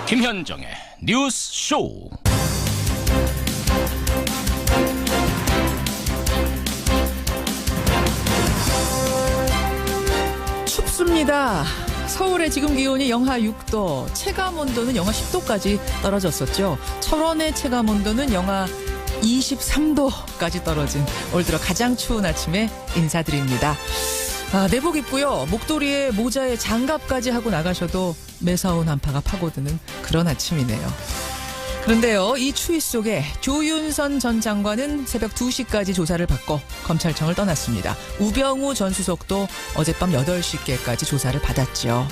김현정의 뉴스 쇼. 춥습니다. 서울의 지금 기온이 영하 6도, 체감온도는 영하 10도까지 떨어졌었죠. 철원의 체감온도는 영하 23도까지 떨어진 올 들어 가장 추운 아침에 인사드립니다. 내복 입고요. 목도리에 모자에 장갑까지 하고 나가셔도 매서운 한파가 파고드는 그런 아침이네요. 그런데요, 이 추위 속에 조윤선 전 장관은 새벽 2시까지 조사를 받고 검찰청을 떠났습니다. 우병우 전 수석도 어젯밤 8시께까지 조사를 받았죠.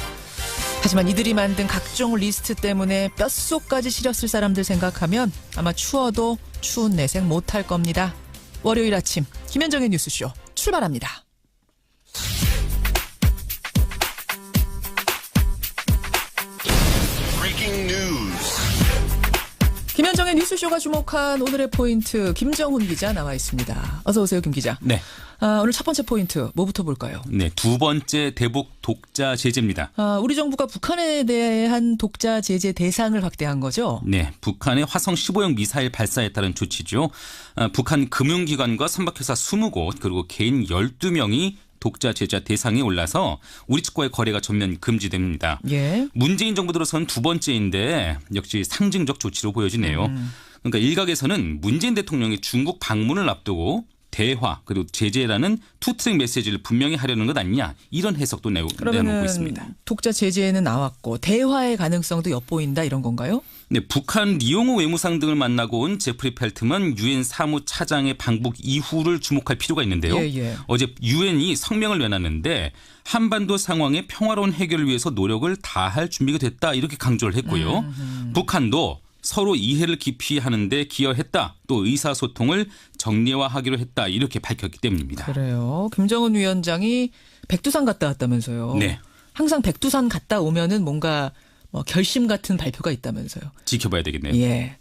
하지만 이들이 만든 각종 리스트 때문에 뼛속까지 시렸을 사람들 생각하면 아마 추워도 추운 내색 못할 겁니다. 월요일 아침 김현정의 뉴스쇼 출발합니다. 김현정의 뉴스쇼가 주목한 오늘의 포인트, 김정훈 기자 나와 있습니다. 어서 오세요, 김 기자. 네. 오늘 첫 번째 포인트 뭐부터 볼까요? 네, 두 번째 대북 독자 제재입니다. 우리 정부가 북한에 대한 독자 제재 대상을 확대한 거죠? 네, 북한의 화성 15형 미사일 발사에 따른 조치죠. 북한 금융기관과 선박회사 20곳 그리고 개인 12명이 독자 제재 대상에 올라서 우리 측과의 거래가 전면 금지됩니다. 예. 문재인 정부 들어선 두 번째인데 역시 상징적 조치로 보여지네요. 그러니까 일각에서는 문재인 대통령이 중국 방문을 앞두고 대화 그리고 제재라는 투트랙 메시지를 분명히 하려는 것 아니냐, 이런 해석도 내놓고 있습니다. 독자 제재는 나왔고 대화의 가능성도 엿보인다, 이런 건가요? 네, 북한 리용호 외무상 등을 만나고 온 제프리 펠트만 유엔 사무차장의 방북 이후를 주목할 필요가 있는데요. 예. 어제 유엔이 성명을 내놨는데 한반도 상황의 평화로운 해결을 위해서 노력을 다할 준비가 됐다, 이렇게 강조를 했고요. 북한도 서로 이해를 깊이 하는데 기여했다, 또 의사소통을 정례화하기로 했다, 이렇게 밝혔기 때문입니다. 그래요. 김정은 위원장이 백두산 갔다 왔다면서요. 네. 항상 백두산 갔다 오면은 뭔가 결심 같은 발표가 있다면서요. 지켜봐야 되겠네요. 예.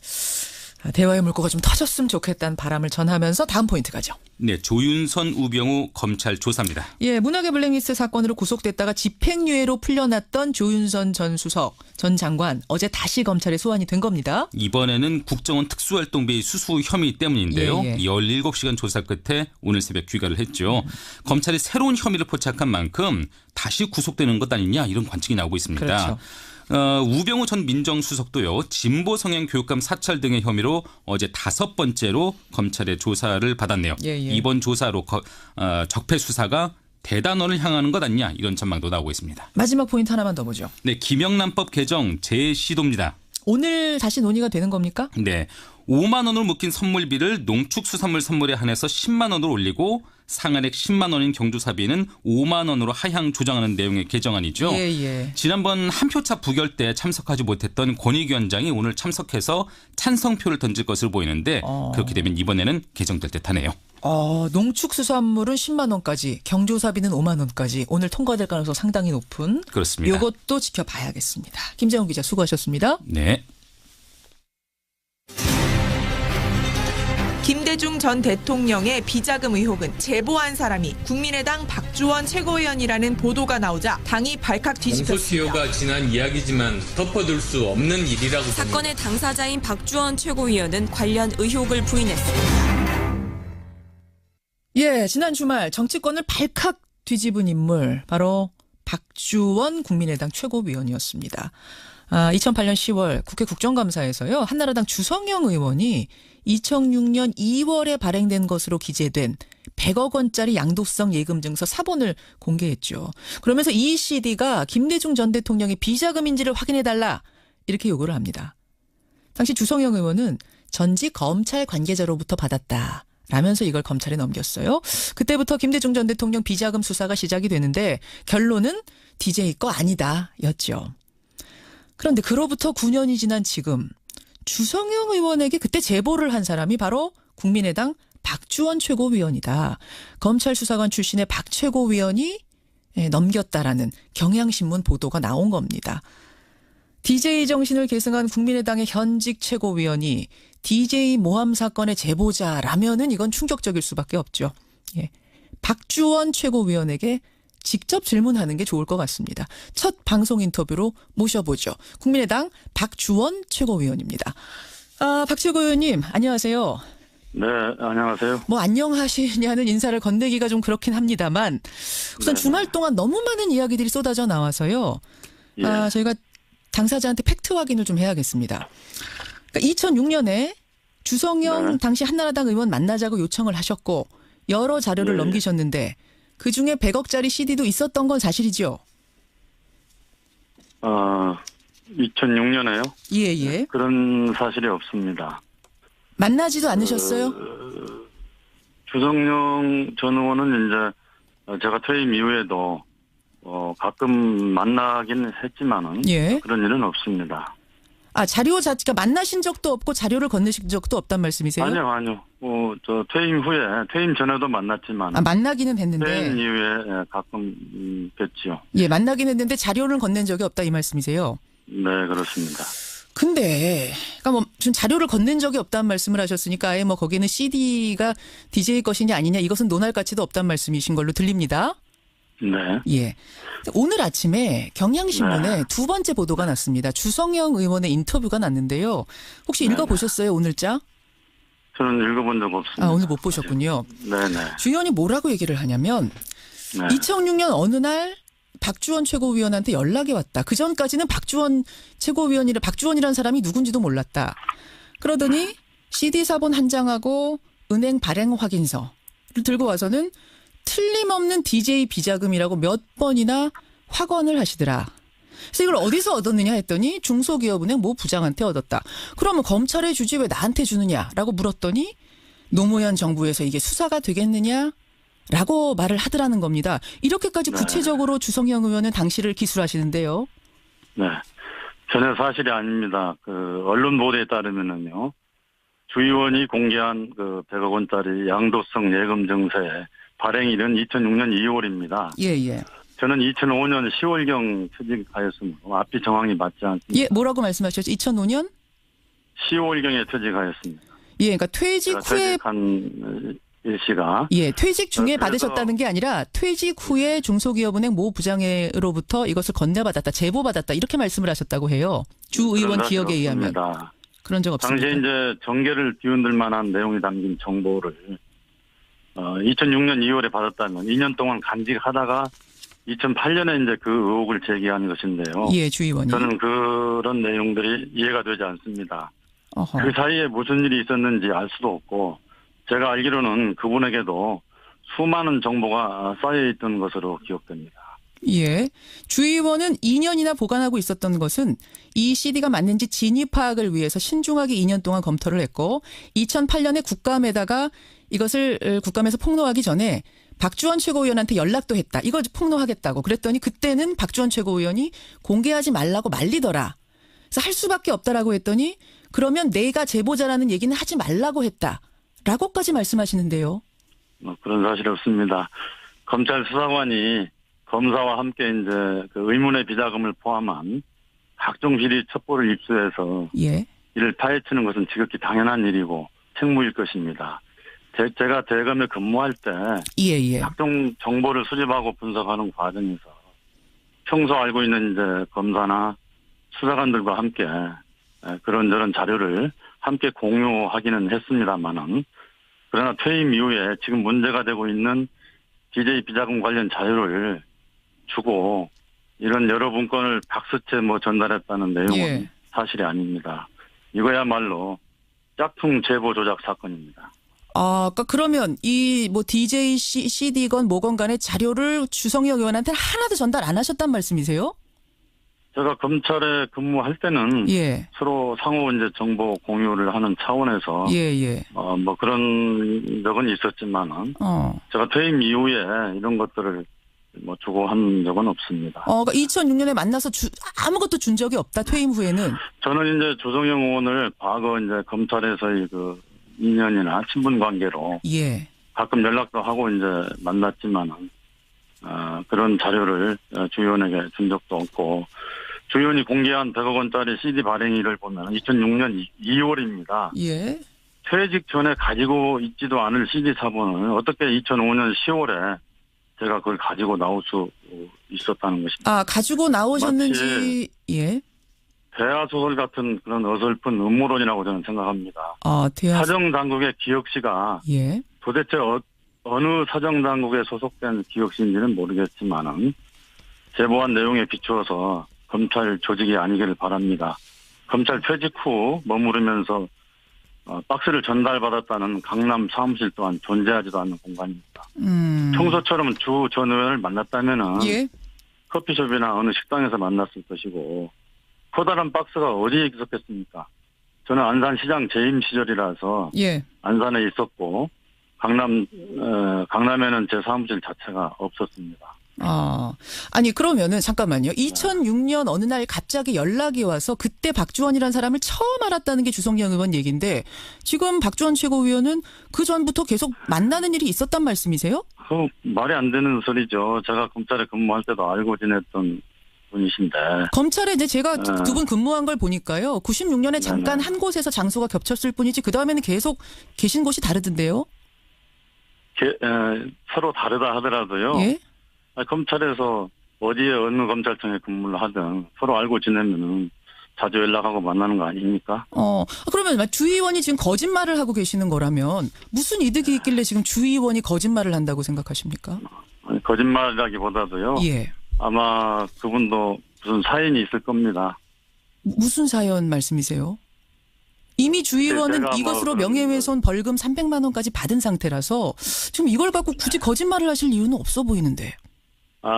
대화의 물꼬가 좀 터졌으면 좋겠다는 바람을 전하면서 다음 포인트 가죠. 네, 조윤선 우병우 검찰 조사입니다. 예, 문학의 블랙리스트 사건으로 구속됐다가 집행유예로 풀려났던 조윤선 전 수석, 전 장관 어제 다시 검찰에 소환이 된 겁니다. 이번에는 국정원 특수활동비 수수 혐의 때문인데요. 예. 17시간 조사 끝에 오늘 새벽 귀가를 했죠. 검찰이 새로운 혐의를 포착한 만큼 다시 구속되는 것 아니냐, 이런 관측이 나오고 있습니다. 그렇죠. 우병우 전 민정수석도요, 진보 성향 교육감 사찰 등의 혐의로 어제 5번째로 검찰의 조사를 받았네요. 예. 이번 조사로 적폐 수사가 대단원을 향하는 것 아니냐, 이런 전망도 나오고 있습니다. 마지막 포인트 하나만 더 보죠. 네, 김영란법 개정 재시도입니다. 오늘 다시 논의가 되는 겁니까? 네, 5만 원으로 묶인 선물비를 농축수산물 선물에 한해서 10만 원으로 올리고 상한액 10만 원인 경조사비는 5만 원으로 하향 조정하는 내용의 개정안이죠. 예. 지난번 한 표차 부결 때 참석하지 못했던 권익위원장이 오늘 참석해서 찬성표를 던질 것으로 보이는데 그렇게 되면 이번에는 개정될 듯하네요. 농축수산물은 10만 원까지, 경조사비는 5만 원까지 오늘 통과될 가능성 상당히 높은. 그렇습니다. 이것도 지켜봐야겠습니다. 김재훈 기자 수고하셨습니다. 네. 김대중 전 대통령의 비자금 의혹은 제보한 사람이 국민의당 박주원 최고위원이라는 보도가 나오자 당이 발칵 뒤집혔습니다. 공소시효가 지난 이야기지만 덮어둘 수 없는 일이라고 봅니다. 사건의 당사자인 박주원 최고위원은 관련 의혹을 부인했습니다. 예, 지난 주말 정치권을 발칵 뒤집은 인물, 바로 박주원 국민의당 최고위원이었습니다. 2008년 10월 국회 국정감사에서요, 한나라당 주성영 의원이 2006년 2월에 발행된 것으로 기재된 100억 원짜리 양도성 예금증서 사본을 공개했죠. 그러면서 이 CD가 김대중 전 대통령의 비자금인지를 확인해달라, 이렇게 요구를 합니다. 당시 주성영 의원은 전직 검찰 관계자로부터 받았다 라면서 이걸 검찰에 넘겼어요. 그때부터 김대중 전 대통령 비자금 수사가 시작이 되는데 결론은 DJ 거 아니다 였죠. 그런데 그로부터 9년이 지난 지금 주성영 의원에게 그때 제보를 한 사람이 바로 국민의당 박주원 최고위원이다. 검찰 수사관 출신의 박 최고위원이 넘겼다라는 경향신문 보도가 나온 겁니다. DJ 정신을 계승한 국민의당의 현직 최고위원이 DJ 모함 사건의 제보자라면은 이건 충격적일 수밖에 없죠. 예. 박주원 최고위원에게 직접 질문하는 게 좋을 것 같습니다. 첫 방송 인터뷰로 모셔보죠. 국민의당 박주원 최고위원입니다. 박 최고위원님 안녕하세요. 네, 안녕하세요. 뭐 안녕하시냐는 인사를 건네기가 좀 그렇긴 합니다만 우선 네. 주말 동안 너무 많은 이야기들이 쏟아져 나와서요. 예. 저희가 당사자한테 팩트 확인을 좀 해야겠습니다. 그러니까 2006년에 주성영 네. 당시 한나라당 의원 만나자고 요청을 하셨고 여러 자료를 네. 넘기셨는데 그중에 100억짜리 CD도 있었던 건 사실이죠? 2006년에요? 예. 그런 사실이 없습니다. 만나지도 않으셨어요? 주성영 전 의원은 이제 제가 퇴임 이후에도 가끔 만나긴 했지만은 예. 그런 일은 없습니다. 자료 자체가 만나신 적도 없고 자료를 건네신 적도 없단 말씀이세요? 아니요. 저 퇴임 후에, 퇴임 전에도 만났지만 만나기는 했는데. 퇴임 이후에 가끔 뵀지요. 예, 만나긴 했는데 자료를 건넨 적이 없다 이 말씀이세요? 네, 그렇습니다. 근데, 그러니까 뭐, 좀 자료를 건넨 적이 없다는 말씀을 하셨으니까 아예 뭐 거기는 CD가 DJ 것이냐 아니냐 이것은 논할 가치도 없다는 말씀이신 걸로 들립니다. 네. 예. 오늘 아침에 경향신문에 네. 두 번째 보도가 났습니다. 주성영 의원의 인터뷰가 났는데요. 혹시 네. 읽어보셨어요, 오늘자? 저는 읽어본 적 없습니다. 오늘 못 보셨군요. 네네. 주 의원이 뭐라고 얘기를 하냐면, 네. 2006년 어느 날 박주원 최고위원한테 연락이 왔다. 그 전까지는 박주원이라는 사람이 누군지도 몰랐다. 그러더니 CD 사본 한 장하고 은행 발행 확인서를 들고 와서는 틀림없는 DJ 비자금이라고 몇 번이나 확언을 하시더라. 그래서 이걸 어디서 얻었느냐 했더니 중소기업은행 모 부장한테 얻었다. 그러면 검찰에 주지 왜 나한테 주느냐라고 물었더니 노무현 정부에서 이게 수사가 되겠느냐? 라고 말을 하더라는 겁니다. 이렇게까지 구체적으로 주성영 의원은 당시를 기술하시는데요. 네. 전혀 사실이 아닙니다. 언론 보도에 따르면은요, 주 의원이 공개한 100억 원짜리 양도성 예금 증세 발행일은 2006년 2월입니다. 예. 저는 2005년 10월경 퇴직하였으므로 앞이 정황이 맞지 않습니다. 예, 뭐라고 말씀하셨죠? 2005년? 10월경에 퇴직하였습니다. 예, 그러니까 퇴직 후에 퇴직한 일시가 퇴직 중에 그래서- 받으셨다는 게 아니라 퇴직 후에 중소기업은행 모 부장으로부터 이것을 건네받았다, 제보받았다 이렇게 말씀을 하셨다고 해요. 주 의원 그런 기억에 사실이 의하면 없습니다. 그런 적 없습니다. 당시에 이제 정계를 뒤흔들 만한 내용이 담긴 정보를 2006년 2월에 받았다면 2년 동안 간직하다가 2008년에 이제 그 의혹을 제기한 것인데요. 예, 주 의원이. 저는 그런 내용들이 이해가 되지 않습니다. 어허. 그 사이에 무슨 일이 있었는지 알 수도 없고 제가 알기로는 그분에게도 수많은 정보가 쌓여있던 것으로 기억됩니다. 예. 주 의원은 2년이나 보관하고 있었던 것은 이 CD가 맞는지 진위 파악을 위해서 신중하게 2년 동안 검토를 했고 2008년에 국감에다가 이것을 국감에서 폭로하기 전에 박주원 최고위원한테 연락도 했다. 이걸 폭로하겠다고. 그랬더니 그때는 박주원 최고위원이 공개하지 말라고 말리더라. 그래서 할 수밖에 없다라고 했더니 그러면 내가 제보자라는 얘기는 하지 말라고 했다. 라고까지 말씀하시는데요. 그런 사실이 없습니다. 검찰 수사관이 검사와 함께 이제 의문의 비자금을 포함한 각종 비리 첩보를 입수해서 예. 이를 파헤치는 것은 지극히 당연한 일이고 책무일 것입니다. 제가 대검에 근무할 때 예. 각종 정보를 수집하고 분석하는 과정에서 평소 알고 있는 이제 검사나 수사관들과 함께 그런저런 자료를 함께 공유하기는 했습니다만은 그러나 퇴임 이후에 지금 문제가 되고 있는 DJ 비자금 관련 자료를 주고 이런 여러 문건을 박스채 전달했다는 내용은 예. 사실이 아닙니다. 이거야말로 짝퉁 제보 조작 사건입니다. 그러니까 그러면 이 DJ CD건 뭐건 간의 자료를 주성영 의원한테 하나도 전달 안 하셨단 말씀이세요? 제가 검찰에 근무할 때는 예. 서로 상호 이제 정보 공유를 하는 차원에서 예. 그런 적은 있었지만은 제가 퇴임 이후에 이런 것들을 주고 한 적은 없습니다. 그러니까 2006년에 만나서 아무것도 준 적이 없다. 퇴임 후에는. 저는 이제 주성영 의원을 과거 이제 검찰에서의 인연이나 친분 관계로 예. 가끔 연락도 하고 이제 만났지만은 그런 자료를 주 의원에게 준 적도 없고 주 의원이 공개한 100억 원짜리 CD 발행일을 보면 2006년 2월입니다. 예. 퇴직 전에 가지고 있지도 않을 CD 사본을 어떻게 2005년 10월에 제가 그걸 가지고 나올 수 있었다는 것입니다. 아, 가지고 나오셨는지, 예. 대하소설 같은 그런 어설픈 음모론이라고 저는 생각합니다. 사정당국의 기억시가 예. 도대체 어느 사정당국에 소속된 기억시인지는 모르겠지만은 제보한 내용에 비추어서 검찰 조직이 아니기를 바랍니다. 검찰 퇴직 후 머무르면서 박스를 전달받았다는 강남 사무실 또한 존재하지도 않는 공간입니다. 평소처럼 주 전 의원을 만났다면은 예. 커피숍이나 어느 식당에서 만났을 것이고 커다란 박스가 어디에 있었겠습니까? 저는 안산시장 재임 시절이라서 예. 안산에 있었고 강남에는 제 사무실 자체가 없었습니다. 아니 그러면은 잠깐만요. 2006년 어느 날 갑자기 연락이 와서 그때 박주원이라는 사람을 처음 알았다는 게 주성영 의원 얘기인데 지금 박주원 최고위원은 그 전부터 계속 만나는 일이 있었단 말씀이세요? 말이 안 되는 소리죠. 제가 검찰에 근무할 때도 알고 지냈던 분이신데. 검찰에 이제 제가 두 분 근무한 걸 보니까요. 96년에 잠깐 한 곳에서 장소가 겹쳤을 뿐이지 그 다음에는 계속 계신 곳이 다르던데요? 서로 다르다 하더라도요. 예? 검찰에서 어디에 어느 검찰청에 근무를 하든 서로 알고 지내면은 자주 연락하고 만나는 거 아닙니까? 그러면 주 의원이 지금 거짓말을 하고 계시는 거라면 무슨 이득이 있길래 지금 주 의원이 거짓말을 한다고 생각하십니까? 아니, 거짓말이라기보다도요. 예. 아마 그분도 무슨 사연이 있을 겁니다. 무슨 사연 말씀이세요? 이미 주 의원은 이것으로 명예훼손 벌금 300만 원까지 받은 상태라서 지금 이걸 갖고 굳이 거짓말을 하실 이유는 없어 보이는데.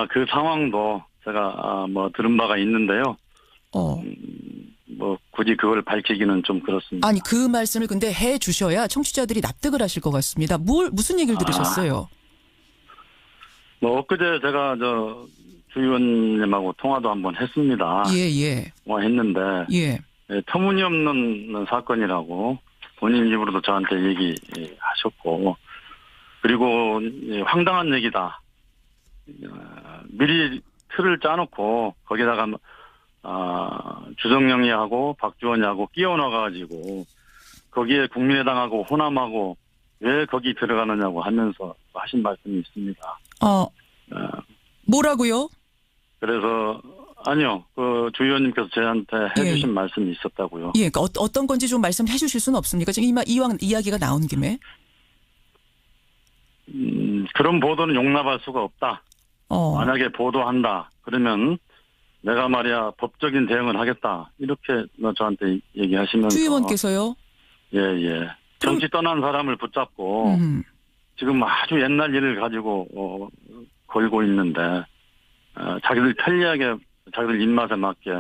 그 상황도 제가 들은 바가 있는데요. 굳이 그걸 밝히기는 좀 그렇습니다. 아니 그 말씀을 근데 해 주셔야 청취자들이 납득을 하실 것 같습니다. 무슨 얘기를 들으셨어요? 엊그제 제가 주 의원님하고 통화도 한번 했습니다. 예. 했는데. 예. 터무니없는 사건이라고 본인 입으로도 저한테 얘기하셨고 그리고 황당한 얘기다. 미리 틀을 짜놓고 거기다가 주성영이하고 박주원이하고 끼워 넣어가지고 거기에 국민의당하고 호남하고 왜 거기 들어가느냐고 하면서 하신 말씀이 있습니다. 뭐라고요? 그래서 아니요. 주 의원님께서 저한테 해주신 말씀이 있었다고요. 예, 그러니까 어떤 건지 좀 말씀해 주실 수는 없습니까? 지금 이왕 이야기가 나온 김에. 그런 보도는 용납할 수가 없다. 만약에 보도한다. 그러면 내가 말이야 법적인 대응을 하겠다. 이렇게 저한테 얘기하시면서. 주 의원께서요? 예. 정치 떠난 사람을 붙잡고 지금 아주 옛날 일을 가지고 걸고 있는데 자기들 편리하게 자기들 입맛에 맞게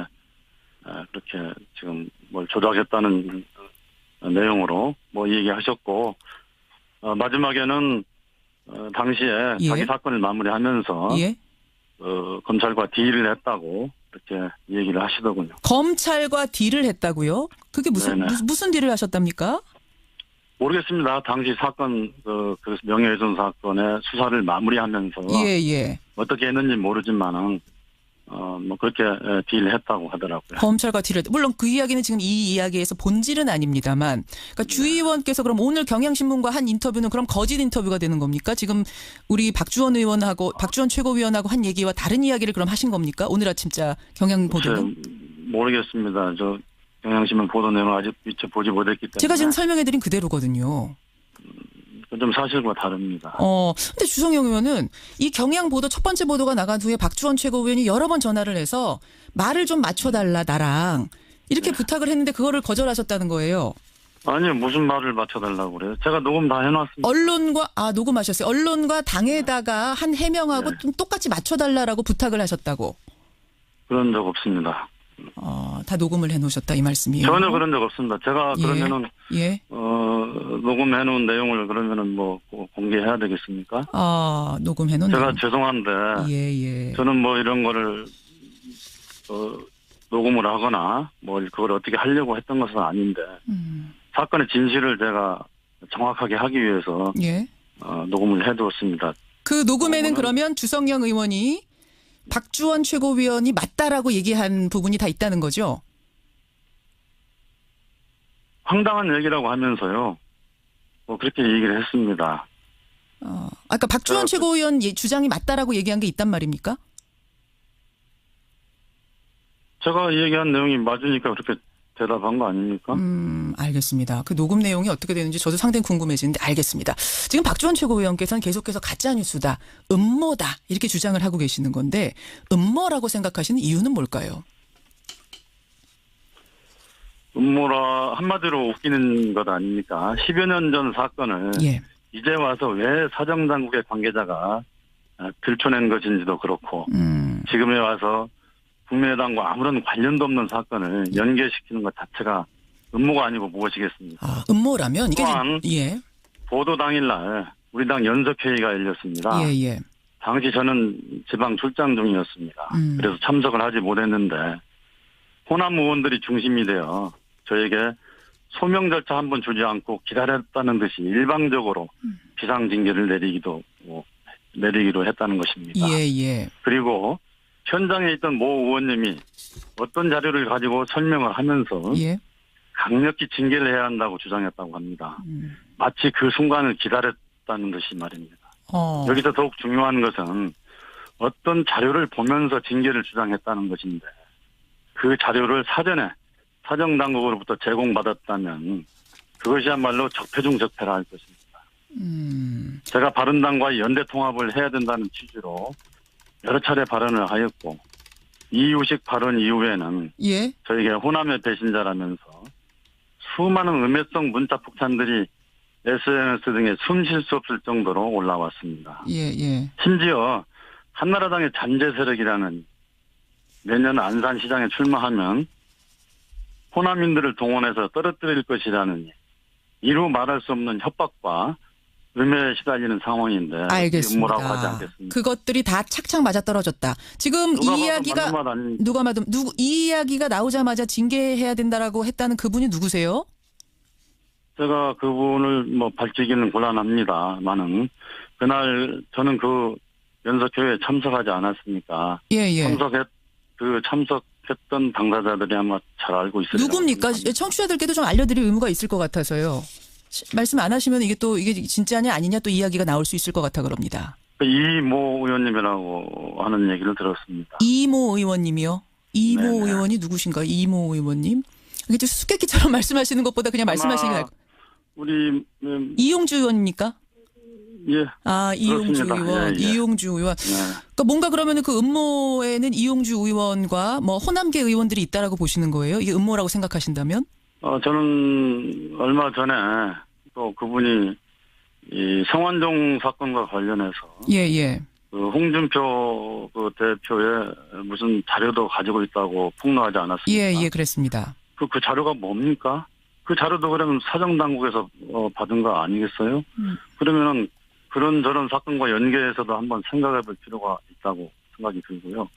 그렇게 지금 뭘 조작했다는 내용으로 얘기하셨고 마지막에는 당시에 자기 사건을 마무리하면서 검찰과 딜을 했다고 그렇게 얘기를 하시더군요. 검찰과 딜을 했다고요? 그게 무슨 딜을 하셨답니까? 모르겠습니다. 당시 사건 그 명예훼손 사건의 수사를 마무리하면서 어떻게 했는지 모르지만은 그렇게 딜했다고 하더라고요. 검찰과 딜을 물론 그 이야기는 지금 이 이야기에서 본질은 아닙니다만, 그러니까 주 의원께서 그럼 오늘 경향신문과 한 인터뷰는 그럼 거짓 인터뷰가 되는 겁니까? 지금 우리 박주원 의원하고 박주원 최고위원하고 한 얘기와 다른 이야기를 그럼 하신 겁니까? 오늘 아침자 경향 보도는 모르겠습니다. 저 경향신문 보도 내용을 아직 미처 보지 못했기 때문에 제가 지금 설명해드린 그대로거든요. 좀 사실과 다릅니다. 근데 주성영 의원은 이 경향 보도 첫 번째 보도가 나간 후에 박주원 최고위원이 여러 번 전화를 해서 말을 좀 맞춰달라 나랑 이렇게 부탁을 했는데 그거를 거절하셨다는 거예요. 아니요. 무슨 말을 맞춰달라고 그래요. 제가 녹음 다 해놨습니다. 녹음하셨어요. 언론과 당에다가 한 해명하고 좀 똑같이 맞춰달라고 부탁을 하셨다고. 그런 적 없습니다. 다 녹음을 해놓으셨다 이 말씀이에요. 전혀 그런 적 없습니다. 제가 그러면은 녹음해놓은 내용을 그러면은 공개해야 되겠습니까? 녹음해놓은 제가 내용. 죄송한데 저는 이런 거를 녹음을 하거나 그걸 어떻게 하려고 했던 것은 아닌데 사건의 진실을 제가 정확하게 하기 위해서 녹음을 해두었습니다. 그 녹음에는 그러면 주성영 의원이 박주원 최고위원이 맞다라고 얘기한 부분이 다 있다는 거죠? 황당한 얘기라고 하면서요. 그렇게 얘기를 했습니다. 아까 박주원 최고위원 주장이 맞다라고 얘기한 게 있단 말입니까? 제가 얘기한 내용이 맞으니까 그렇게 대답한 거 아닙니까? 알겠습니다. 그 녹음 내용이 어떻게 되는지 저도 상당히 궁금해지는데 알겠습니다. 지금 박주원 최고위원께서는 계속해서 가짜뉴스다, 음모다 이렇게 주장을 하고 계시는 건데 음모라고 생각하시는 이유는 뭘까요? 음모라 한마디로 웃기는 것 아닙니까? 10여 년 전 사건을 예. 이제 와서 왜 사정당국의 관계자가 들춰낸 것인지도 그렇고 지금에 와서 국민의당과 아무런 관련도 없는 사건을 연계시키는 것 자체가 음모가 아니고 무엇이겠습니까? 아, 음모라면 이게 또한 예. 보도 당일날 우리 당 연석회의가 열렸습니다. 예. 당시 저는 지방 출장 중이었습니다. 그래서 참석을 하지 못했는데 호남 의원들이 중심이 되어 저에게 소명 절차 한 번 주지 않고 기다렸다는 듯이 일방적으로 비상징계를 내리기로 했다는 것입니다. 예. 그리고 현장에 있던 모 의원님이 어떤 자료를 가지고 설명을 하면서 예. 강력히 징계를 해야 한다고 주장했다고 합니다. 마치 그 순간을 기다렸다는 듯이 말입니다. 여기서 더욱 중요한 것은 어떤 자료를 보면서 징계를 주장했다는 것인데 그 자료를 사전에 사정당국으로부터 제공받았다면 그것이야말로 적폐 중 적폐라 할 것입니다. 제가 바른당과의 연대통합을 해야 된다는 취지로 여러 차례 발언을 하였고 이유식 발언 이후에는 예. 저에게 호남의 배신자라면서 수많은 음해성 문자 폭탄들이 SNS 등에 숨 쉴 수 없을 정도로 올라왔습니다. 예. 심지어 한나라당의 잔재 세력이라는 내년 안산시장에 출마하면 호남인들을 동원해서 떨어뜨릴 것이라는 이루 말할 수 없는 협박과 음해에 시달리는 상황인데 알겠습니다. 음모라고 하지 않겠습니다. 그것들이 다 착착 맞아떨어졌다. 지금 이 이야기가 이 이야기가 나오자마자 징계해야 된다라고 했다는 그분이 누구세요? 제가 그분을 밝히기는 곤란합니다만은 그날 저는 그 연석회의에 참석하지 않았으니까 예. 참석했던 당사자들이 아마 잘 알고 있을 거예요. 누굽니까? 청취자들께도 좀 알려드릴 의무가 있을 것 같아서요. 말씀 안 하시면 이게 진짜냐 아니냐 또 이야기가 나올 수 있을 것 같아 그럽니다. 이모 의원님이라고 하는 얘기를 들었습니다. 이모 의원님이요? 이모 네네. 의원이 누구신가요? 이모 의원님? 이게 좀 수수께끼처럼 말씀하시는 것보다 그냥 말씀하시는 게 나을 우리 이용주 의원입니까? 예. 아, 이용주 그렇습니다. 의원, 예. 이용주 의원. 네. 그러니까 뭔가 그러면은 그 음모에는 이용주 의원과 호남계 의원들이 있다라고 보시는 거예요? 이게 음모라고 생각하신다면? 저는 얼마 전에 또 그분이 이 성완종 사건과 관련해서 예. 그 홍준표 그 대표의 무슨 자료도 가지고 있다고 폭로하지 않았습니까? 예, 그랬습니다. 그 자료가 뭡니까? 그 자료도 그러면 사정당국에서 받은 거 아니겠어요? 그러면은 그런저런 사건과 연계해서도 한번 생각해 볼 필요가 있다고 생각이 들고요.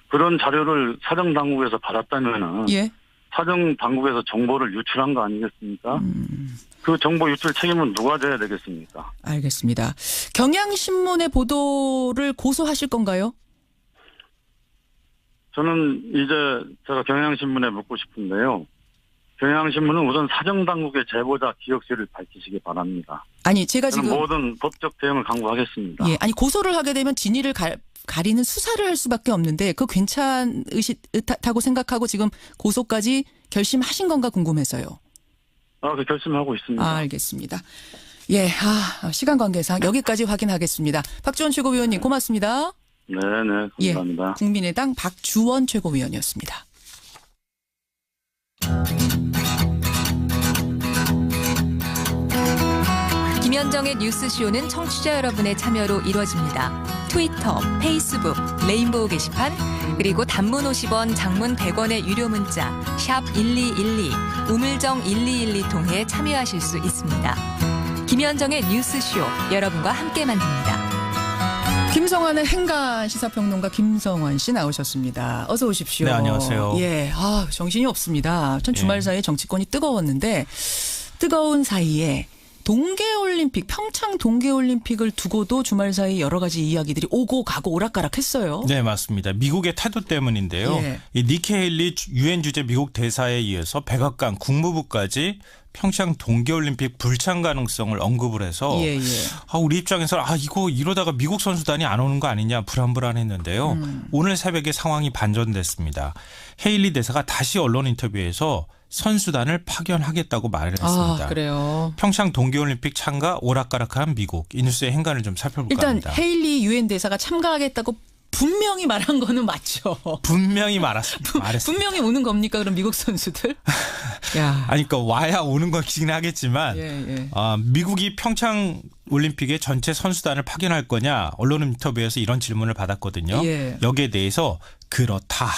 그런 자료를 사정당국에서 받았다면은 예. 사정당국에서 정보를 유출한 거 아니겠습니까? 그 정보 유출 책임은 누가 져야 되겠습니까? 알겠습니다. 경향신문의 보도를 고소하실 건가요? 저는 이제 제가 경향신문에 묻고 싶은데요. 경향신문은 우선 사정당국의 제보자 기억실을 밝히시기 바랍니다. 아니, 제가 저는 지금 모든 법적 대응을 강구하겠습니다. 예, 아니 고소를 하게 되면 진위를 가리는 수사를 할 수밖에 없는데 그 괜찮다고 생각하고 지금 고소까지 결심하신 건가 궁금해서요. 그 결심하고 있습니다. 알겠습니다. 예, 시간 관계상 여기까지 확인하겠습니다. 박주원 최고위원님 고맙습니다. 네, 감사합니다. 예, 국민의당 박주원 최고위원이었습니다. 김현정의 뉴스쇼는 청취자 여러분의 참여로 이루어집니다. 트위터, 페이스북, 레인보우 게시판, 그리고 단문 50원, 장문 100원의 유료 문자 샵 1212, 우물정 1212 통해 참여하실 수 있습니다. 김현정의 뉴스쇼, 여러분과 함께 만듭니다. 김성환의 행간 시사평론가 김성환 씨 나오셨습니다. 어서 오십시오. 네, 안녕하세요. 예, 정신이 없습니다. 참 주말 사이에 정치권이 뜨거웠는데 뜨거운 사이에 동계올림픽, 평창 동계올림픽을 두고도 주말 사이 여러 가지 이야기들이 오고 가고 오락가락했어요. 네, 맞습니다. 미국의 태도 때문인데요. 예. 이 니키 헤일리 유엔 주재 미국 대사에 이어서 백악관 국무부까지 평창 동계올림픽 불참 가능성을 언급을 해서 예, 예. 우리 입장에서 이거 이러다가 미국 선수단이 안 오는 거 아니냐 불안불안했는데요. 오늘 새벽에 상황이 반전됐습니다. 헤일리 대사가 다시 언론 인터뷰에서 선수단을 파견하겠다고 말을 했습니다. 아, 그래요. 평창 동계올림픽 참가 오락가락한 미국. 이 뉴스의 행간을 좀 살펴볼까 일단 합니다. 헤일리 유엔 대사가 참가하겠다고 분명히 말한 거는 맞죠. 분명히 말했습니다. 분명히 오는 겁니까? 그럼 미국 선수들? 야. 아니, 그러니까 와야 오는 것이긴 하겠지만 예. 미국이 평창 올림픽에 전체 선수단을 파견할 거냐 언론 인터뷰에서 이런 질문을 받았거든요. 예. 여기에 대해서 그렇다.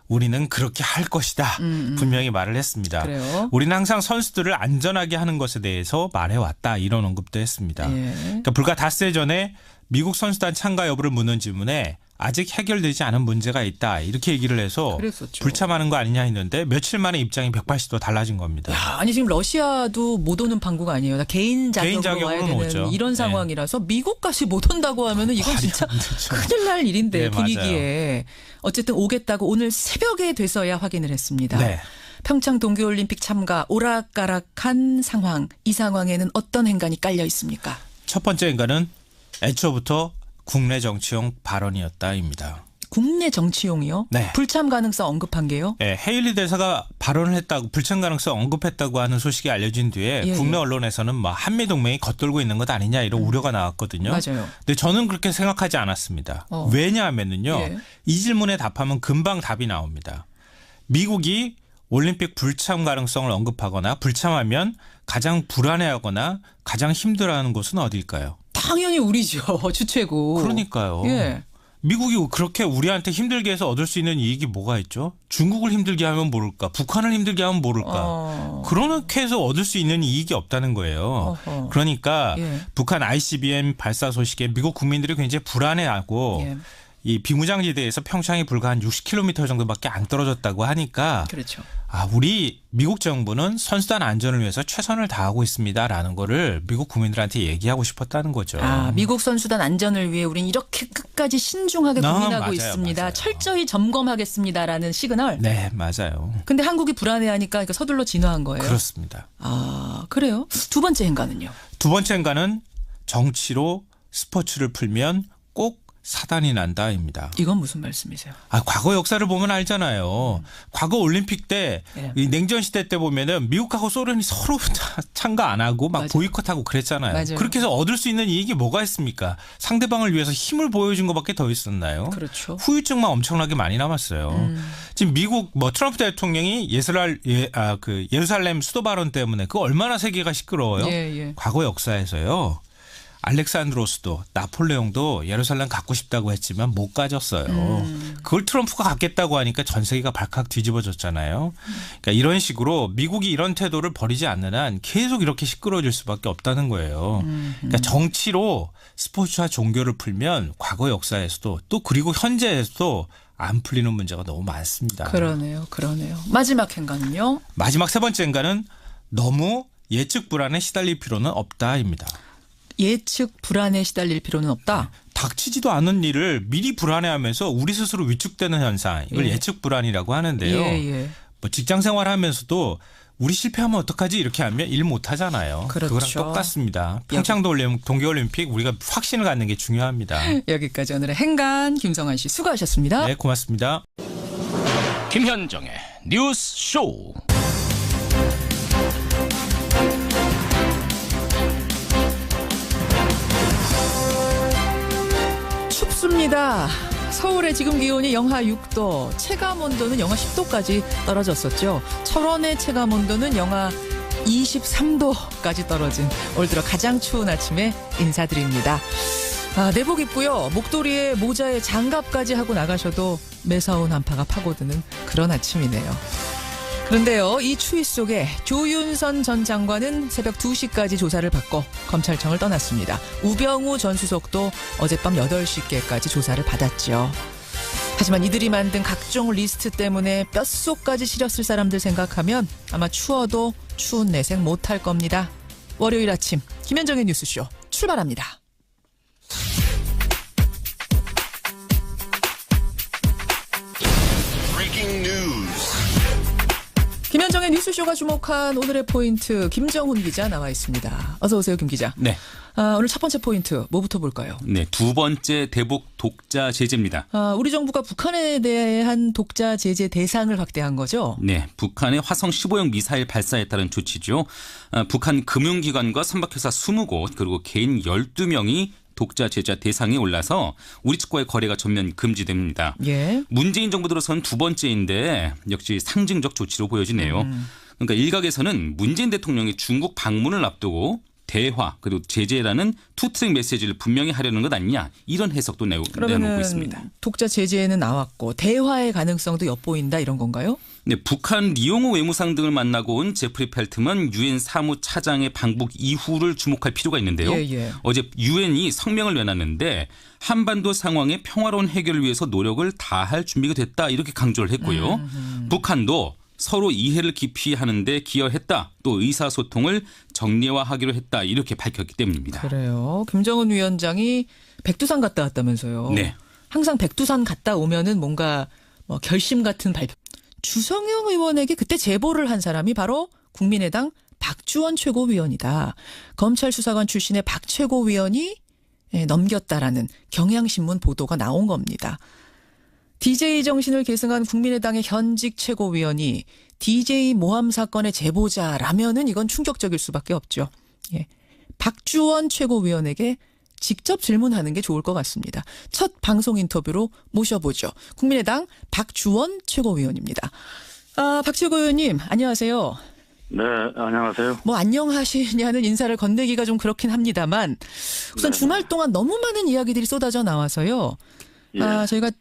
우리는 그렇게 할 것이다. 분명히 말을 했습니다. 그래요? 우리는 항상 선수들을 안전하게 하는 것에 대해서 말해왔다. 이런 언급도 했습니다. 예. 그러니까 불과 닷새 전에 미국 선수단 참가 여부를 묻는 질문에 아직 해결되지 않은 문제가 있다. 이렇게 얘기를 해서 그랬었죠. 불참하는 거 아니냐 했는데 며칠 만에 입장이 180도 달라진 겁니다. 야, 아니 지금 러시아도 못 오는 판국 아니에요. 나 개인 자격으로 와야 되는 오죠. 이런 네. 상황이라서 미국까지 못 온다고 하면은 이건 진짜 큰일 날 일인데 네, 분위기에. 어쨌든 오겠다고 오늘 새벽에 돼서야 확인을 했습니다. 네. 평창 동계올림픽 참가 오락가락한 상황. 이 상황에는 어떤 행간이 깔려 있습니까? 첫 번째 행간은 애초부터 국내 정치용 발언이었다입니다. 국내 정치용이요? 네. 불참 가능성 언급한 게요? 네, 헤일리 대사가 발언을 했다고 불참 가능성 언급했다고 하는 소식이 알려진 뒤에 예, 국내 예. 언론에서는 한미 동맹이 겉돌고 있는 것 아니냐 이런 우려가 나왔거든요. 맞아요. 근데 저는 그렇게 생각하지 않았습니다. 어. 왜냐하면은요. 예. 이 질문에 답하면 금방 답이 나옵니다. 미국이 올림픽 불참 가능성을 언급하거나 불참하면 가장 불안해하거나 가장 힘들어하는 곳은 어딜까요? 당연히 우리죠. 주최국. 그러니까요. 예. 미국이 그렇게 우리한테 힘들게 해서 얻을 수 있는 이익이 뭐가 있죠? 중국을 힘들게 하면 모를까? 북한을 힘들게 하면 모를까? 그렇게 해서 얻을 수 있는 이익이 없다는 거예요. 어허. 그러니까 예. 북한 ICBM 발사 소식에 미국 국민들이 굉장히 불안해하고 예. 이 비무장지대에서 평창이 불과 한 60km 정도밖에 안 떨어졌다고 하니까 그렇죠. 우리 미국 정부는 선수단 안전을 위해서 최선을 다하고 있습니다라는 거를 미국 국민들한테 얘기하고 싶었다는 거죠. 미국 선수단 안전을 위해 우린 이렇게 끝까지 신중하게 고민하고 맞아요, 있습니다. 맞아요. 철저히 점검하겠습니다라는 시그널. 네, 맞아요. 근데 한국이 불안해하니까 서둘러 진화한 거예요. 그렇습니다. 그래요? 두 번째 행간은요? 두 번째 행간은 정치로 스포츠를 풀면 꼭 사단이 난다입니다. 이건 무슨 말씀이세요? 과거 역사를 보면 알잖아요. 과거 올림픽 때 예. 이 냉전 시대 때 보면은 미국하고 소련이 서로 참가 안 하고 막 맞아요. 보이콧하고 그랬잖아요. 맞아요. 그렇게 해서 얻을 수 있는 이익이 뭐가 있습니까? 상대방을 위해서 힘을 보여준 것밖에 더 있었나요? 그렇죠. 후유증만 엄청나게 많이 남았어요. 지금 미국 트럼프 대통령이 예루살렘 수도 발언 때문에 그 얼마나 세계가 시끄러워요. 예. 과거 역사에서요. 알렉산드로스도 나폴레옹도 예루살렘 갖고 싶다고 했지만 못 가졌어요. 그걸 트럼프가 갖겠다고 하니까 전 세계가 발칵 뒤집어졌잖아요. 그러니까 이런 식으로 미국이 이런 태도를 버리지 않는 한 계속 이렇게 시끄러워질 수밖에 없다는 거예요. 그러니까 정치로 스포츠와 종교를 풀면 과거 역사에서도 또 그리고 현재에서도 안 풀리는 문제가 너무 많습니다. 그러네요. 마지막 행간은요? 마지막 세 번째 행간은 너무 예측 불안에 시달릴 필요는 없다입니다. 예측 불안에 시달릴 필요는 없다. 닥치지도 않은 일을 미리 불안해하면서 우리 스스로 위축되는 현상, 이걸 예. 예측 불안이라고 하는데요. 예. 직장 생활하면서도 우리 실패하면 어떡하지 이렇게 하면 일 못하잖아요. 그렇죠. 그거랑 똑같습니다. 평창 동계올림픽 우리가 확신을 갖는 게 중요합니다. 여기까지 오늘의 행간 김성환 씨 수고하셨습니다. 네, 고맙습니다. 김현정의 뉴스 쇼. 춥습니다. 서울의 지금 기온이 영하 6도, 체감온도는 영하 10도까지 떨어졌었죠. 철원의 체감온도는 영하 23도까지 떨어진 올 들어 가장 추운 아침에 인사드립니다. 내복 입고요. 목도리에 모자에 장갑까지 하고 나가셔도 매서운 한파가 파고드는 그런 아침이네요. 그런데요, 이 추위 속에 조윤선 전 장관은 새벽 2시까지 조사를 받고 검찰청을 떠났습니다. 우병우 전 수석도 어젯밤 8시께까지 조사를 받았죠. 하지만 이들이 만든 각종 리스트 때문에 뼛속까지 시렸을 사람들 생각하면 아마 추워도 추운 내색 못할 겁니다. 월요일 아침 김현정의 뉴스쇼 출발합니다. 김현정의 뉴스쇼가 주목한 오늘의 포인트 김정훈 기자 나와 있습니다. 어서 오세요, 김 기자. 네. 오늘 첫 번째 포인트 뭐부터 볼까요? 네, 두 번째 대북 독자 제재입니다. 우리 정부가 북한에 대한 독자 제재 대상을 확대한 거죠? 네, 북한의 화성 15형 미사일 발사에 따른 조치죠. 북한 금융기관과 선박회사 20곳 그리고 개인 12명이 독자 제재 대상에 올라서 우리 측과의 거래가 전면 금지됩니다. 예. 문재인 정부 들어선 두 번째인데 역시 상징적 조치로 보여지네요. 그러니까 일각에서는 문재인 대통령이 중국 방문을 앞두고 대화 그리고 제재라는 투트랙 메시지를 분명히 하려는 것 아니냐 이런 해석도 내놓고 있습니다. 독자 제재는 나왔고 대화의 가능성도 엿보인다 이런 건가요? 네, 북한 리용호 외무상 등을 만나고 온 제프리 펠트먼 유엔 사무차장의 방북 이후를 주목할 필요가 있는데요. 예. 어제 유엔이 성명을 내놨는데 한반도 상황의 평화로운 해결을 위해서 노력을 다할 준비가 됐다 이렇게 강조를 했고요. 북한도 서로 이해를 깊이 하는데 기여했다. 또 의사소통을 정례화하기로 했다. 이렇게 밝혔기 때문입니다. 그래요. 김정은 위원장이 백두산 갔다 왔다면서요. 네. 항상 백두산 갔다 오면은 뭔가 결심 같은 발표. 주성영 의원에게 그때 제보를 한 사람이 바로 국민의당 박주원 최고위원이다. 검찰 수사관 출신의 박 최고위원이 넘겼다라는 경향신문 보도가 나온 겁니다. DJ 정신을 계승한 국민의당의 현직 최고위원이 DJ 모함 사건의 제보자라면은 이건 충격적일 수밖에 없죠. 예. 박주원 최고위원에게 직접 질문하는 게 좋을 것 같습니다. 첫 방송 인터뷰로 모셔보죠. 국민의당 박주원 최고위원입니다. 박 최고위원님 안녕하세요. 네, 안녕하세요. 안녕하시냐는 인사를 건네기가 좀 그렇긴 합니다만 우선 주말 동안 너무 많은 이야기들이 쏟아져 나와서요. 예. 저희가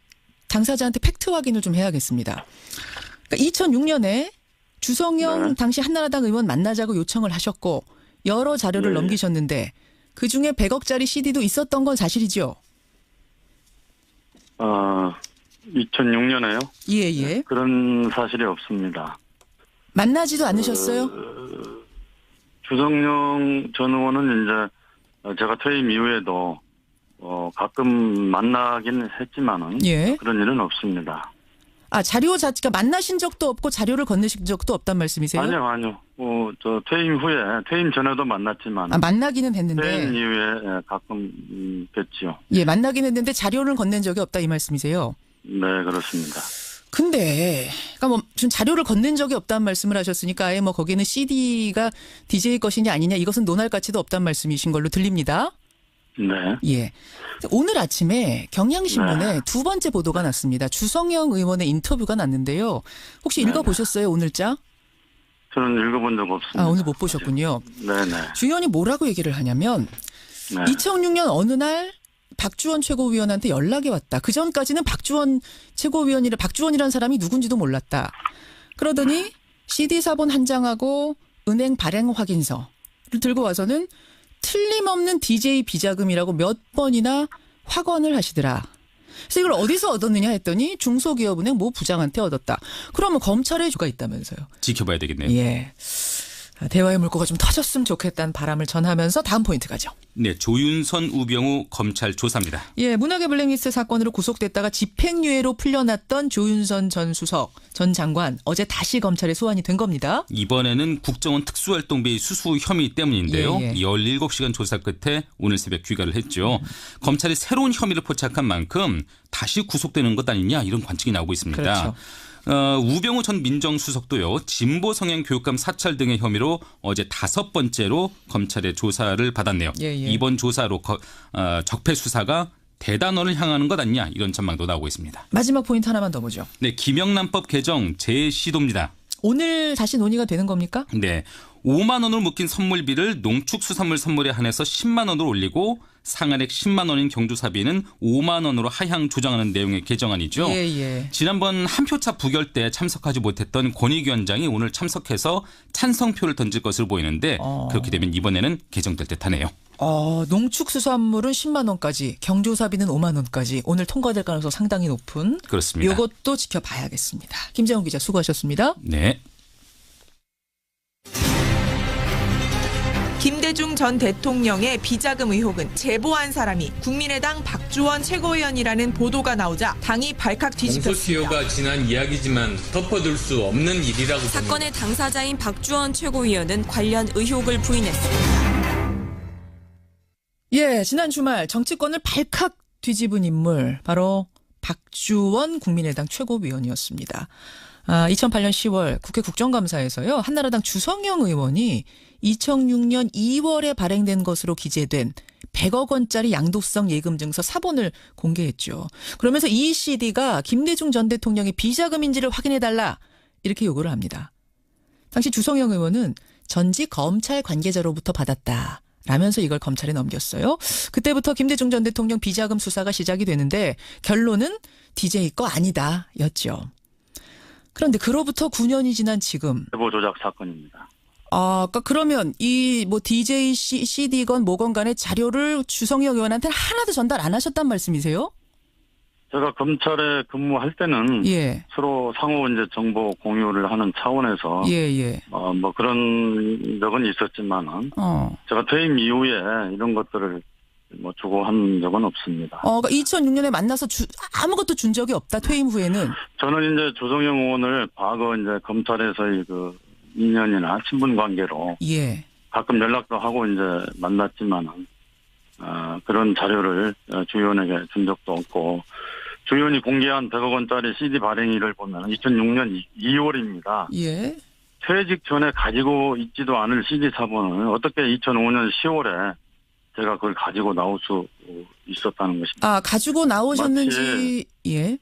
당사자한테 팩트 확인을 좀 해야겠습니다. 그러니까 2006년에 주성영 당시 한나라당 의원 만나자고 요청을 하셨고 여러 자료를 넘기셨는데 그중에 100억짜리 CD도 있었던 건 사실이죠? 2006년에요? 예. 그런 사실이 없습니다. 만나지도 않으셨어요? 주성영 전 의원은 이제 제가 퇴임 이후에도 가끔 만나긴 했지만은 예. 그런 일은 없습니다. 자료 자체가 만나신 적도 없고 자료를 건네신 적도 없단 말씀이세요? 아니요. 저 퇴임 후에, 퇴임 전에도 만났지만. 만나기는 했는데. 퇴임 이후에 가끔 뵀지요. 예, 만나긴 했는데 자료를 건넨 적이 없다 이 말씀이세요? 네, 그렇습니다. 근데, 그러니까 좀 자료를 건넨 적이 없다는 말씀을 하셨으니까 아예 거기는 CD가 DJ 것이냐 아니냐 이것은 논할 가치도 없다는 말씀이신 걸로 들립니다. 네. 예. 오늘 아침에 경향신문에 두 번째 보도가 났습니다. 주성영 의원의 인터뷰가 났는데요. 혹시 읽어보셨어요, 오늘자? 저는 읽어본 적 없습니다. 오늘 못 보셨군요. 네네. 주 의원이 뭐라고 얘기를 하냐면 2006년 어느 날 박주원 최고위원한테 연락이 왔다. 그전까지는 박주원이라는 사람이 누군지도 몰랐다. 그러더니 CD 사본 한 장하고 은행 발행 확인서를 들고 와서는 틀림없는 DJ 비자금이라고 몇 번이나 확언을 하시더라. 그래서 이걸 어디서 얻었느냐 했더니 중소기업은행 모 부장한테 얻었다. 그러면 검찰에 주가 있다면서요. 지켜봐야 되겠네요. 예. 대화의 물꼬가 좀 터졌으면 좋겠다는 바람을 전하면서 다음 포인트 가죠. 네, 조윤선 우병우 검찰 조사입니다. 예, 문학의 블랙리스트 사건으로 구속됐다가 집행유예로 풀려났던 조윤선 전 수석, 전 장관 어제 다시 검찰에 소환이 된 겁니다. 이번에는 국정원 특수활동비 수수 혐의 때문인데요. 17시간 조사 끝에 오늘 새벽 귀가를 했죠. 검찰이 새로운 혐의를 포착한 만큼 다시 구속되는 것 아니냐 이런 관측이 나오고 있습니다. 그렇죠. 우병우 전 민정수석도요. 진보 성향 교육감 사찰 등의 혐의로 어제 5번째로 검찰의 조사를 받았네요. 이번 조사로 적폐 수사가 대단원을 향하는 것 아니냐 이런 전망도 나오고 있습니다. 마지막 포인트 하나만 더 보죠. 네, 김영란법 개정 재시도입니다. 오늘 다시 논의가 되는 겁니까? 네. 5만 원으로 묶인 선물비를 농축수산물 선물에 한해서 10만 원으로 올리고 상한액 10만 원인 경조사비는 5만 원으로 하향 조정하는 내용의 개정안이죠. 지난번 한 표차 부결 때 참석하지 못했던 권익위원장이 오늘 참석해서 찬성표를 던질 것으로 보이는데 그렇게 되면 이번에는 개정될 듯하네요. 농축수산물은 10만 원까지, 경조사비는 5만 원까지 오늘 통과될 가능성 상당히 높은. 그렇습니다. 이것도 지켜봐야겠습니다. 김재훈 기자 수고하셨습니다. 네. 김대중 전 대통령의 비자금 의혹은 제보한 사람이 국민의당 박주원 최고위원이라는 보도가 나오자 당이 발칵 뒤집혔습니다. 공소시효가 지난 이야기지만 덮어둘 수 없는 일이라고 봅니다. 사건의 당사자인 박주원 최고위원은 관련 의혹을 부인했습니다. 예, 지난 주말 정치권을 발칵 뒤집은 인물 바로 박주원 국민의당 최고위원이었습니다. 2008년 10월 국회 국정감사에서요. 한나라당 주성영 의원이 2006년 2월에 발행된 것으로 기재된 100억 원짜리 양도성 예금 증서 사본을 공개했죠. 그러면서 이 CD가 김대중 전 대통령의 비자금인지를 확인해달라 이렇게 요구를 합니다. 당시 주성영 의원은 전직 검찰 관계자로부터 받았다. 라면서 이걸 검찰에 넘겼어요. 그때부터 김대중 전 대통령 비자금 수사가 시작이 되는데 결론은 DJ 거 아니다 였죠. 그런데 그로부터 9년이 지난 지금. 제보 조작 사건입니다. 그러니까 그러면 이 뭐 DJ CD건 뭐건 간의 자료를 주성영 의원한테 하나도 전달 안 하셨단 말씀이세요? 제가 검찰에 근무할 때는 예. 서로 상호 이제 정보 공유를 하는 차원에서 예. 뭐 그런 적은 있었지만은 제가 퇴임 이후에 이런 것들을 뭐 주고 한 적은 없습니다. 그러니까 2006년에 만나서 아무것도 준 적이 없다. 퇴임 후에는. 저는 이제 조성영 의원을 과거 이제 검찰에서의 그 인연이나 친분 관계로 예. 가끔 연락도 하고 이제 만났지만은 그런 자료를 주 의원에게 준 적도 없고 주 의원이 공개한 100억 원짜리 CD 발행일을 보면 2006년 2월입니다. 예. 퇴직 전에 가지고 있지도 않을 CD 사본을 어떻게 2005년 10월에 제가 그걸 가지고 나올 수 있었다는 것입니다. 가지고 나오셨는지 예.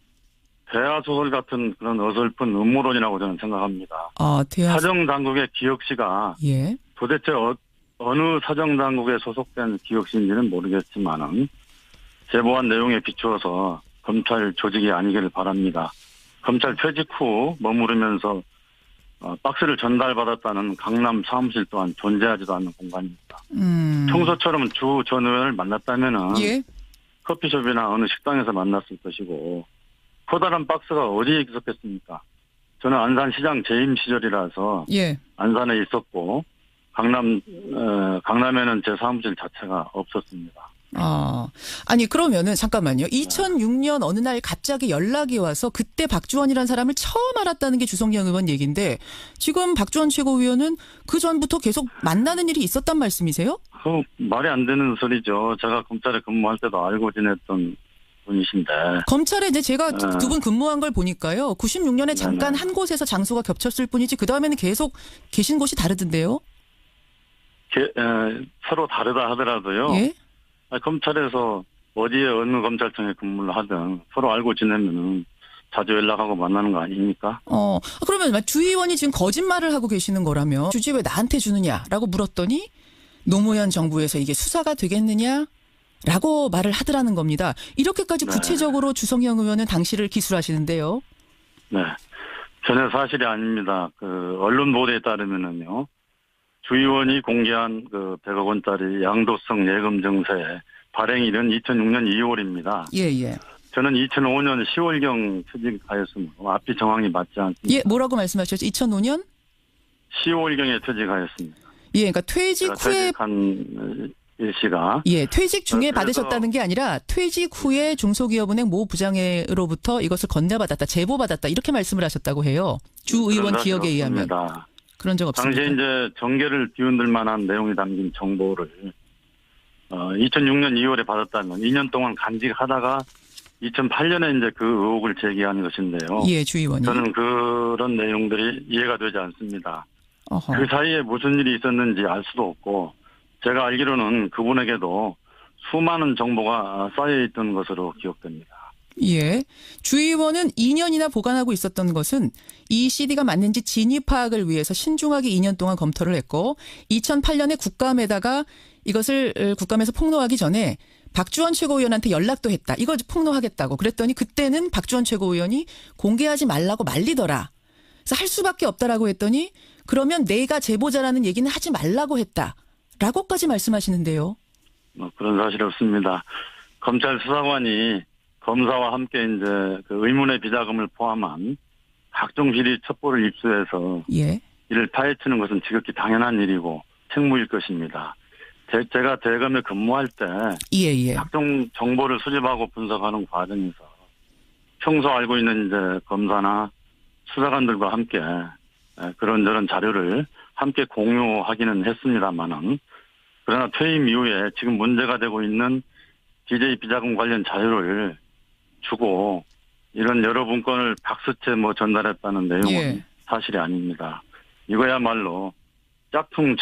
대하소설 같은 그런 어설픈 음모론이라고 저는 생각합니다. 사정당국의 기억시가 예. 도대체 어느 사정당국에 소속된 기억시인지는 모르겠지만은 제보한 내용에 비추어서 검찰 조직이 아니기를 바랍니다. 검찰 퇴직 후 머무르면서 박스를 전달받았다는 강남 사무실 또한 존재하지도 않는 공간입니다. 평소처럼 주 전 의원을 만났다면은 예. 커피숍이나 어느 식당에서 만났을 것이고 커다란 박스가 어디에 있었겠습니까? 저는 안산시장 재임 시절이라서 예. 안산에 있었고 강남에는 제 사무실 자체가 없었습니다. 아니 그러면은 잠깐만요. 2006년 어느 날 갑자기 연락이 와서 그때 박주원이라는 사람을 처음 알았다는 게 주성영 의원 얘기인데 지금 박주원 최고위원은 그 전부터 계속 만나는 일이 있었단 말씀이세요? 말이 안 되는 소리죠. 제가 검찰에 근무할 때도 알고 지냈던 분이신데. 검찰에 이제 제가 두 분 근무한 걸 보니까요. 96년에 잠깐 한 곳에서 장소가 겹쳤을 뿐이지 그 다음에는 계속 계신 곳이 다르던데요? 서로 다르다 하더라도요. 예? 검찰에서 어디에 어느 검찰청에 근무를 하든 서로 알고 지내면은 자주 연락하고 만나는 거 아닙니까? 그러면 주 의원이 지금 거짓말을 하고 계시는 거라면 주지 왜 나한테 주느냐라고 물었더니 노무현 정부에서 이게 수사가 되겠느냐라고 말을 하더라는 겁니다. 이렇게까지 구체적으로 주성영 의원은 당시를 기술하시는데요. 네. 전혀 사실이 아닙니다. 그 언론 보도에 따르면은요. 주 의원이 공개한 그 100억 원짜리 양도성 예금 증서의 발행일은 2006년 2월입니다. 예. 저는 2005년 10월경 퇴직하였으므로 앞이 정황이 맞지 않습니다. 예, 뭐라고 말씀하셨죠? 2005년? 10월경에 퇴직하였습니다. 예, 그러니까 퇴직 후에 퇴직한 일시가 퇴직 중에 받으셨다는 게 아니라 퇴직 후에 중소기업은행 모 부장으로부터 이것을 건네받았다, 제보받았다 이렇게 말씀을 하셨다고 해요. 주 의원 기억에 의하면. 그런 적 없습니다. 당시에 이제 정계를 뒤흔들 만한 내용이 담긴 정보를 2006년 2월에 받았다면 2년 동안 간직하다가 2008년에 이제 그 의혹을 제기한 것인데요. 예, 주 의원이. 저는 그런 내용들이 이해가 되지 않습니다. 어허. 그 사이에 무슨 일이 있었는지 알 수도 없고 제가 알기로는 그분에게도 수많은 정보가 쌓여있던 것으로 기억됩니다. 예. 주 의원은 2년이나 보관하고 있었던 것은 이 CD가 맞는지 진위 파악을 위해서 신중하게 2년 동안 검토를 했고 2008년에 국감에다가 이것을 국감에서 폭로하기 전에 박주원 최고위원한테 연락도 했다. 이걸 폭로하겠다고. 그랬더니 그때는 박주원 최고위원이 공개하지 말라고 말리더라. 그래서 할 수밖에 없다라고 했더니 그러면 내가 제보자라는 얘기는 하지 말라고 했다. 라고까지 말씀하시는데요. 그런 사실이 없습니다. 검찰 수사관이 검사와 함께 이제 그 의문의 비자금을 포함한 각종 비리 첩보를 입수해서 예. 이를 파헤치는 것은 지극히 당연한 일이고 책무일 것입니다. 제가 대검에 근무할 때 예. 각종 정보를 수집하고 분석하는 과정에서 평소 알고 있는 이제 검사나 수사관들과 함께 그런저런 자료를 함께 공유하기는 했습니다만은 그러나 퇴임 이후에 지금 문제가 되고 있는 DJ 비자금 관련 자료를 주고 이런 여러 문건을 박스채 전달했다는 내용은 예. 사실이 아닙니다. 이거야말로 짝퉁